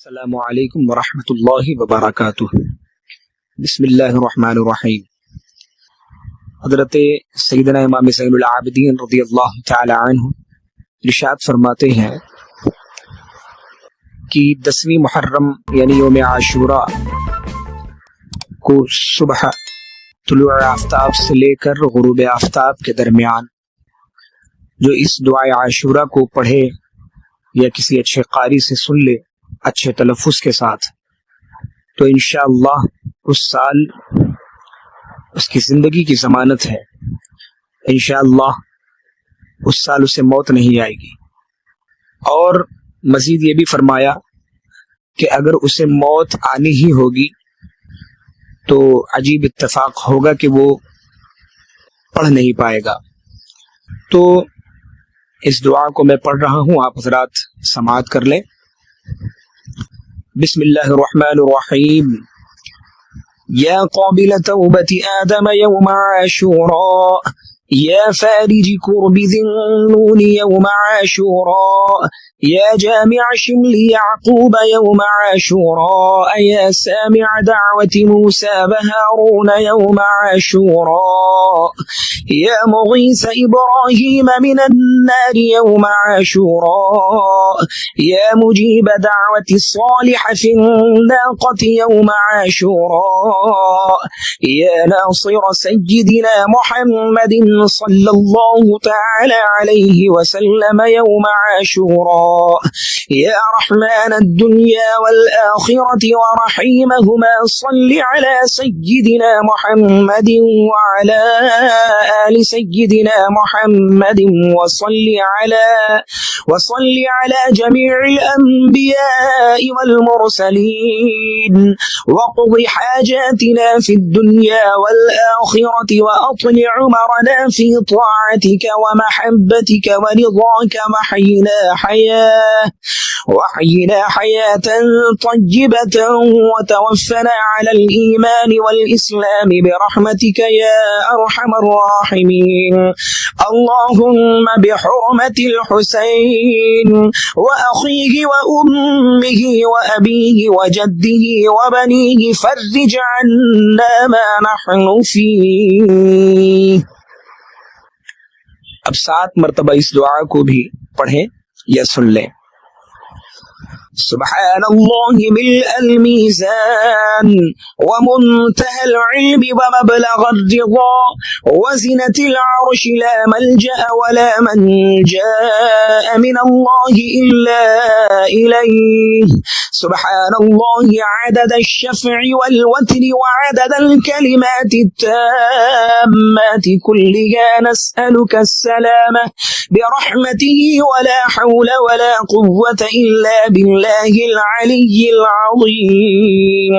अस्सलामु अलैकुम वरहमतुल्लाहि वबरकातुहू। बिस्मिल्लाहिर्रहमानिर्रहीम। हज़रत सय्यदना इमाम ज़ैनुल आबिदीन रज़ियल्लाहु तआला अन्हु इरशाद फरमाते हैं कि 10वीं मुहर्रम यानी यौम आशूरा को सुबह तुलूअ आफ्ताब से लेकर गुरूब आफ्ताब के दरमियान जो इस दुआ आशूरा को पढ़े या किसी अच्छे कारी से सुन ले अच्छे तलफ़ुज़ के साथ, तो इंशाअल्लाह उस साल उसकी जिंदगी की जमानत है। इंशाअल्लाह उस साल उसे मौत नहीं आएगी। और मजीद ये भी फरमाया कि अगर उसे मौत आनी ही होगी तो अजीब इत्तेफाक होगा कि वो पढ़ नहीं पाएगा। तो इस दुआ को मैं पढ़ रहा हूँ, आप हज़रात समाअत कर लें। बिस्मिल्लाहिर्रहमानिर्रहीम। या क़ाबिल तौबति आदम यौम आशूरा, या फारिज कुर्बि ज़िन्नून यौम आशूरा, या जामिअ शिमलि याक़ूब यौम आशूरा, या सामिअ दअवति मूसा व हारून यौम आशूरा, या मुग़ीस इब्राहीम मिनन्नार यौम आशूरा, या मुजीब दअवति सालिह फिन्नाक़ति यौम आशूरा, या नासिर सय्यिदिना मुहम्मदिन सल्लल्लाहु तआला अलैहि वसल्लम यौम आशूरा, या रहमान अद्दुनिया वल आखिरति व रहीमहुमा सल्लि अला सय्यिदिना मुहम्मदिन व अला आलि सय्यिदिना मुहम्मदिन व सल्लि अला जमीइल अंबियाइ वल मुरसलीन वक़्दि हाजातिना फिद दुनिया वल आखिरति व अत्लि उमरना फी ताअतिक व महब्बतिक व रिज़ाक वहयिना हयातन तय्यबतन व तवफ़्फ़ना अलल ईमान वल इस्लाम बिरहमतिक या अरहमर राहिमीन। अल्लाहुम्मा बिहुरमतिल हुसैन व अखीहि व उम्मिहि व अबीहि व जद्दिहि व बनीहि फर्रिज अन्ना मा नहनु फीह। अब 7 मरतबा इस दुआ को भी पढ़ें या सुन लें। सुब्हानल्लाहि मिलअल मीज़ान व मुंतहल इल्मी व मबलगल रिज़ा व ज़िनतिल अर्शि ला मल्जअ व ला मंजा मिनल्लाहि इल्ला इलैहि। सुब्हानल्लाहि अदद अश-शफ़अि वल वत्रि व अदद अल-कलिमाति अत-ताम्माति कुल्लिहा नस्अलुका अस्सलामा बिरहमतिहि व ला हौला व ला कुव्वता इल्ला बिल्लाहिल अलिय्यिल अज़ीम।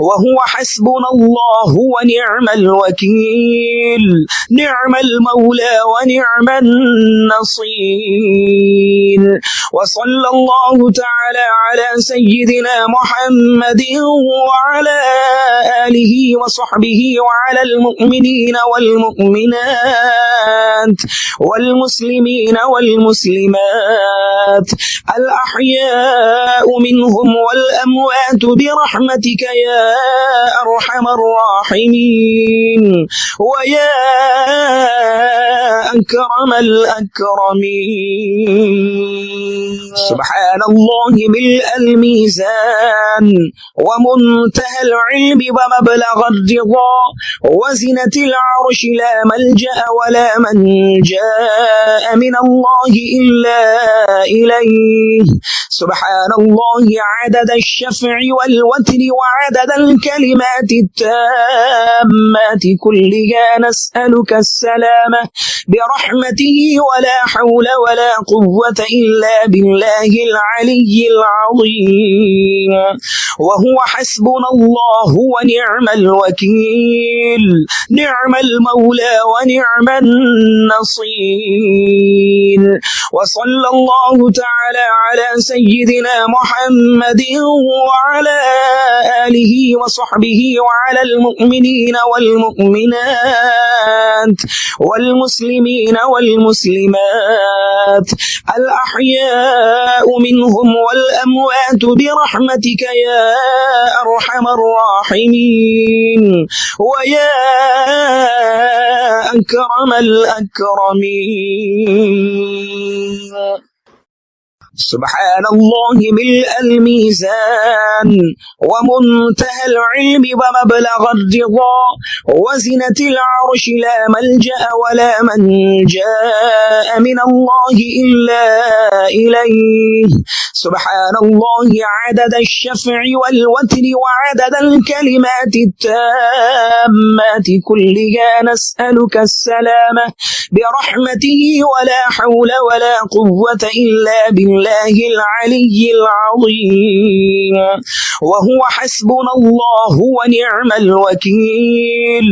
व हुवा हस्बुनल्लाहु व निअमल वकील, निअमल मौला व निअमन नसीर। व सल्लल्लाहु तआला अला सय्यिदिना मुहम्मदिन व अला आलिहि व सहबिहि व अलल मुमिनीन वल मुमिनात वल मुस्लिमीन वल मुस्लिमात अल अहयाउ मिनहुम वल अमवात बिरहमतिक या अरहमर राहिमीन व या अकरमल अकरमीन। सुब्हानल्लाहि मिलअल मीज़ान व मुंतहल इल्मी व मबलगल रिज़ा व ज़िनतिल अर्शि ला मल्जअ व ला मंजा मिनल्लाहि इल्ला इलैहि। सुब्हानल्लाहि अदद अश-शफ़अि वल वत्रि व अदद अल-कलिमाति अत-ताम्माति कुल्लिहा नस्अलुका अस्सलामा बिरहमतिहि व ला हौला व ला कुव्वता इल्ला बिल्लाहिल अलिय्यिल अज़ीम। व हुवा हस्बुनल्लाहु ونعم الوكيل، نعم المولى ونعم النصير. وصلى الله تعالى على سيدنا محمد وعلى آله وصحبه وعلى المؤمنين والمؤمنات والمسلمين والمسلمات الأحياء منهم والأموات برحمتك يا أرحم الراحمين ويا أكرم الأكرمين. سبحان الله ملء الميزان ومنتهى العلم ومبلغ الرضا وزنة العرش، لا ملجأ ولا منجاء من الله إلا إليه. سبحان الله عدد الشفع والوتر وعدد الكلمات التامات كلها، نسألك السلامة برحمته ولا حول ولا قوة إلا بالله العلي العظيم. وهو حسبنا الله ونعم الوكيل،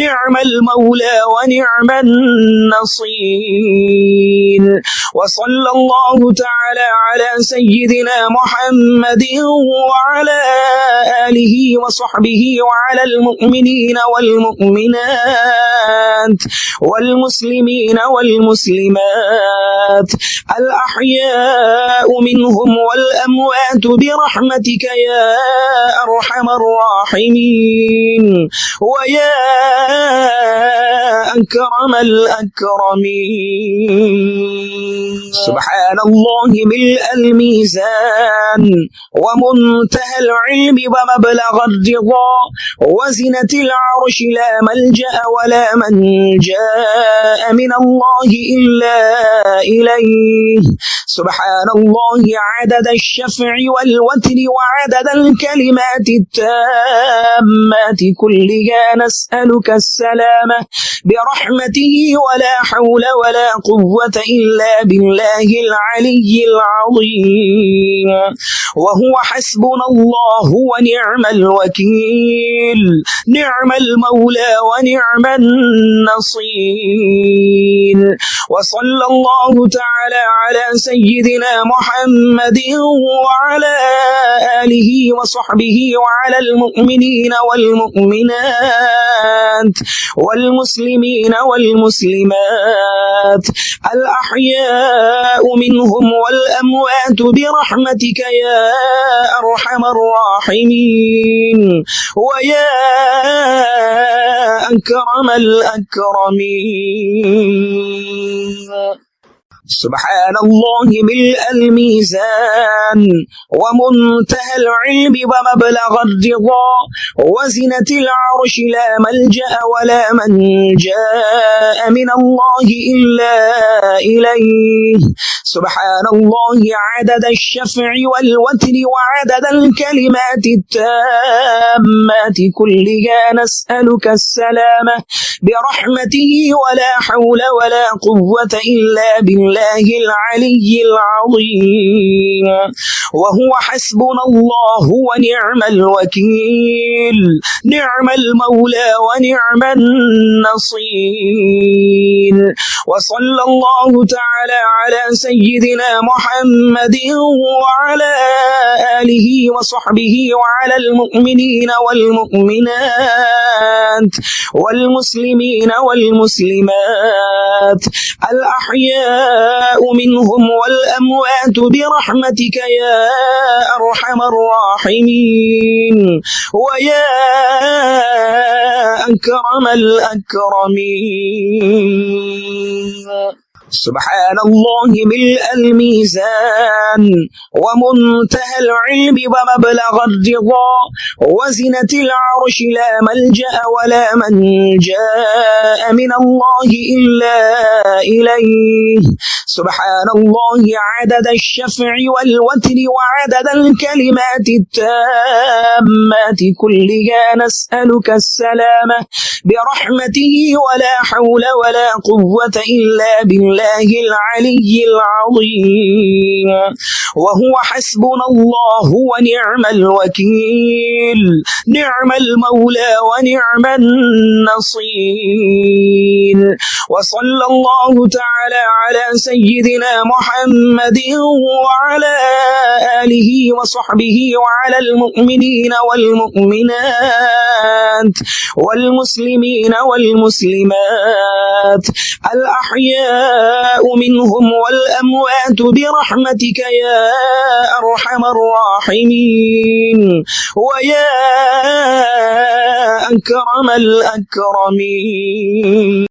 نعم المولى ونعم النصير. وصلى الله تعالى على سيدنا محمد وعلى آله وصحبه وعلى المؤمنين والمؤمنات والمسلمين والمسلمات الأحياء منهم والأموات برحمتك يا أرحم الراحمين ويا أكرم الأكرمين. سبحان الله ملء الميزان ومنتهى العلم ومبلغ الرضا وزنة العرش، لا ملجأ ولا منجاء من الله إلا إليه. سبحان الله عدد الشفع والوتر وعدد الكلمات التامات كلها، نسألك السلامة برحمته ولا حول ولا قوة إلا بالله العلي العظيم. وهو حسبنا الله ونعم الوكيل، نعم المولى ونعم النصير. وصلى الله تعالى على سيدنا محمد وعلى آله وصحبه وعلى المؤمنين والمؤمنات والمسلمين والمسلمات الأحياء منهم والأموات برحمتك يا أرحم الراحمين ويا أكرم الأكرمين. سبحان الله ملء الميزان ومنتهى العلم ومبلغ الرضا وزنة العرش، لا ملجأ ولا منجاء من الله إلا إليه. سبحان الله عدد الشفع والوتر وعدد الكلمات التامات كلها، نسألك السلامة برحمته ولا حول ولا قوة إلا بالله العلي العظيم. وهو حسبنا الله ونعم الوكيل، نعم المولى ونعم النصير. وصلى الله تعالى على سيدنا محمد وعلى آله وصحبه وعلى المؤمنين والمؤمنات والمسلمين والمسلمات الأحياء منهم والأموات برحمتك يا أرحم الراحمين ويا أكرم الأكرمين. سبحان الله ملء الميزان ومنتهى العلم ومبلغ الرضا وزنة العرش، لا ملجأ ولا منجاء من الله إلا إليه. سبحان الله عدد الشفع والوتر وعدد الكلمات التامات كلها، نسألك السلامة برحمته ولا حول ولا قوة إلا بالله الله العلي العظيم وهو حسبنا الله ونعم الوكيل نعم المولى ونعم النصير وصلى الله تعالى على سيدنا محمد وعلى آله وصحبه وعلى المؤمنين والمؤمنات والمسلمين والمسلمات الأحياء منهم والأموات برحمتك يا أرحم الراحمين ويا أكرم الأكرمين.